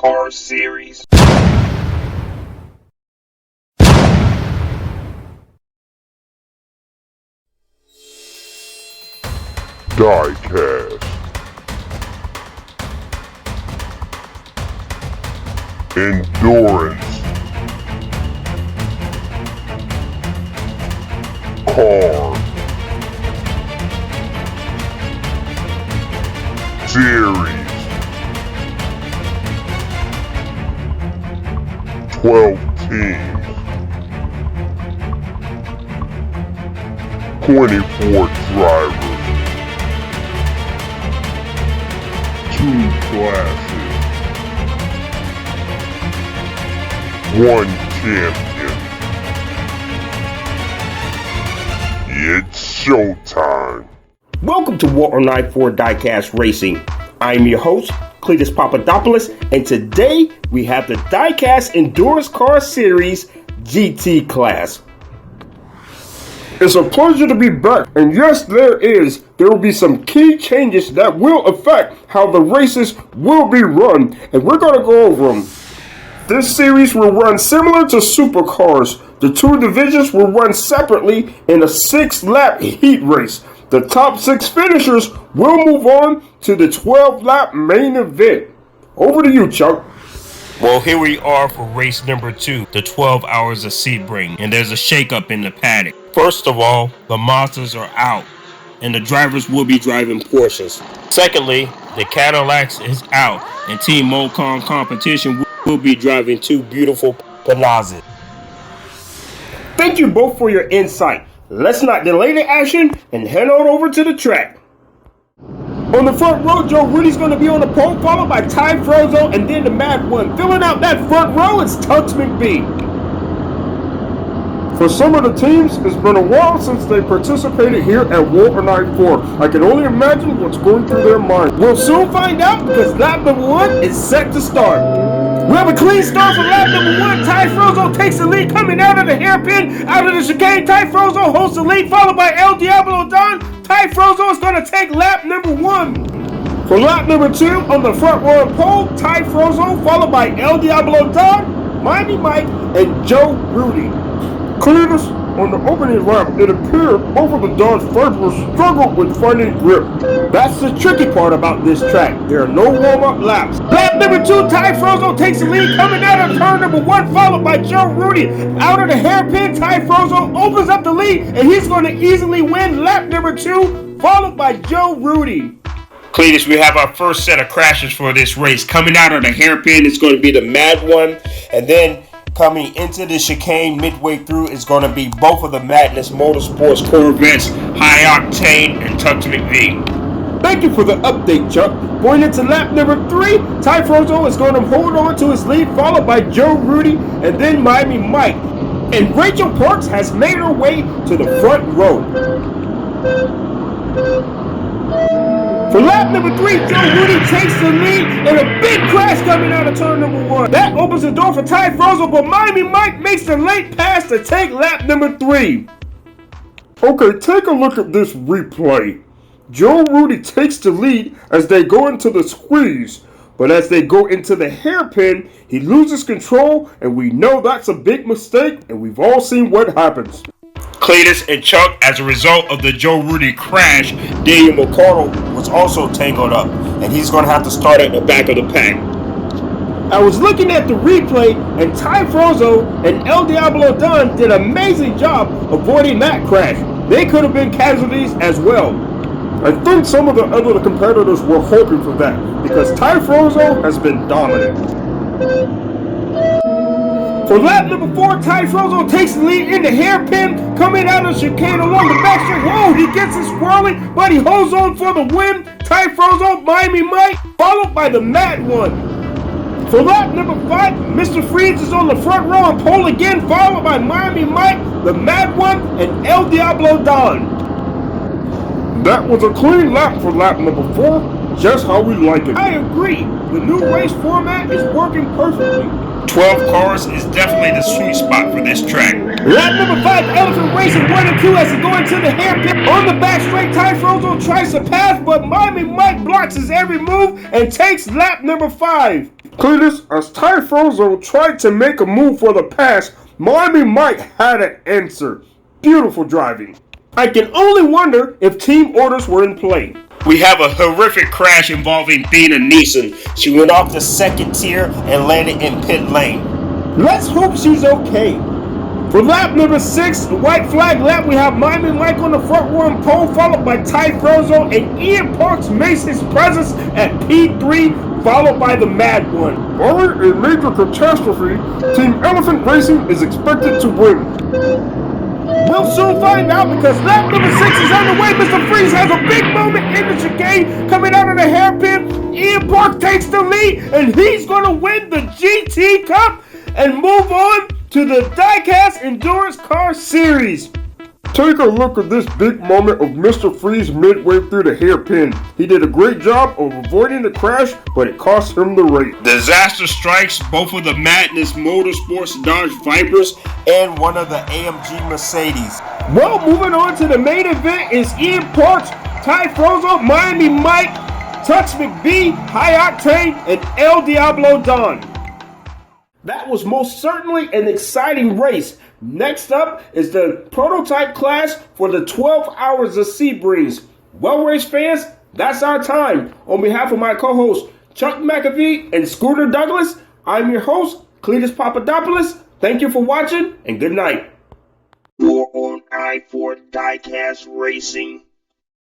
Car Series. Diecast. Endurance. Car Series. 12 teams. 24 drivers. 2 classes. 1 champion. It's showtime. Welcome to War Night 4 Diecast Racing. I'm your host, Cletus Papadopoulos, and today we have the Diecast Endurance Car Series GT class. It's a pleasure to be back, and yes, there will be some key changes that will affect how the races will be run, and we're going to go over them. This series will run similar to supercars. The 2 divisions will run separately in a 6-lap heat race. The top 6 finishers will move on to the 12-lap main event. Over to you, Chuck. Well, here we are for race number 2, the 12 Hours of Sebring, and there's a shakeup in the paddock. First of all, the Monsters are out, and the drivers will be driving Porsches. Secondly, the Cadillacs is out, and Team Mocon Competition will be driving 2 beautiful Panazzas. Thank you both for your insight. Let's not delay the action and head on over to the track. On the front row, Joe Rudy's going to be on the pole, followed by Ty Frozo and then the Mad One. Filling out that front row is Tux McBee. For some of the teams, it's been a while since they participated here at War Night 4. I can only imagine what's going through their mind. We'll soon find out because lap number 1 is set to start. We have a clean start for lap number 1. Ty Frozo takes the lead coming out of the hairpin, out of the chicane. Ty Frozo holds the lead, followed by El Diablo Don. Ty Frozo is going to take lap number 1. For lap number 2, on the front row pole, Ty Frozo, followed by El Diablo Don, Miami Mike, and Joe Rudy. Cletus, on the opening lap, it appeared both of the Dodge Vipers struggled with finding grip. That's the tricky part about this track. There are no warm-up laps. Lap number 2, Ty Frozo takes the lead coming out of turn number 1, followed by Joe Rudy. Out of the hairpin, Ty Frozo opens up the lead, and he's going to easily win lap number 2, followed by Joe Rudy. Cletus, we have our first set of crashes for this race. Coming out of the hairpin is going to be the Mad One, and then coming into the chicane midway through is going to be both of the Madness Motorsports Corvettes, High Octane and Tux McBee. Thank you for the update, Chuck. Going into lap number 3, Ty Frozo is going to hold on to his lead, followed by Joe Rudy and then Miami Mike. And Rachel Parks has made her way to the front row. For lap number 3, Joe Rudy takes the lead and a big crash coming out of turn number 1. That opens the door for Ty Frozo, but Miami Mike makes the late pass to take lap number 3. Okay, take a look at this replay. Joe Rudy takes the lead as they go into the squeeze, but as they go into the hairpin, he loses control, and we know that's a big mistake, and we've all seen what happens. Cletus and Chuck, as a result of the Joe Rudy crash, Daniel McCardle was also tangled up, and he's going to have to start at the back of the pack. I was looking at the replay, and Ty Frozo and El Diablo Don did an amazing job avoiding that crash. They could have been casualties as well. I think some of the other competitors were hoping for that, because Ty Frozo has been dominant. For lap number 4, Ty Frozo takes the lead in the hairpin, coming out of the chicane along the backstretch. Whoa, he gets it swirling, but he holds on for the win. Ty Frozo, Miami Mike, followed by the Mad One. For lap number 5, Mr. Freeze is on the front row and pole again, followed by Miami Mike, the Mad One, and El Diablo Don. That was a clean lap for lap number 4, just how we like it. I agree. The new race format is working perfectly. 12 cars is definitely the sweet spot for this track. Lap number 5, Elephant Racing 1 and 2 as they go into the hairpin. On the back straight, Ty Frozo tries to pass, but Miami Mike blocks his every move and takes lap number 5. Cletus, as Ty Frozo tried to make a move for the pass, Miami Mike had an answer. Beautiful driving. I can only wonder if team orders were in play. We have a horrific crash involving Bina Neeson. She went off the second tier and landed in pit lane. Let's hope she's okay. For lap number 6, the white flag lap, we have Miami Mike on the front one pole, followed by Ty Frozo, and Ian Parks makes his presence at P3, followed by the Mad One. Barring a major catastrophe, Team Elephant Racing is expected to win. We'll soon find out because lap number 6 is underway. Mr. Freeze has a big moment in the chicane coming out of the hairpin. Ian Parks takes the lead, and he's going to win the GT Cup and move on to the Diecast Endurance Car Series. Take a look at this big moment of Mr. Freeze midway through the hairpin. He did a great job of avoiding the crash, but it cost him the race. Disaster strikes both of the Madness Motorsports Dodge Vipers and one of the AMG Mercedes. Well, moving on to the main event is Ian Parks, Ty Frozo, Miami Mike, Tux McBee, High Octane, and El Diablo Don. That was most certainly an exciting race. Next up is the prototype class for the 12 Hours of Sebrings. Well, race fans, that's our time. On behalf of my co-hosts, Chuck McAfee and Scooter Douglas, I'm your host, Cletus Papadopoulos. Thank you for watching, and good night. You're on I4 Diecast Racing.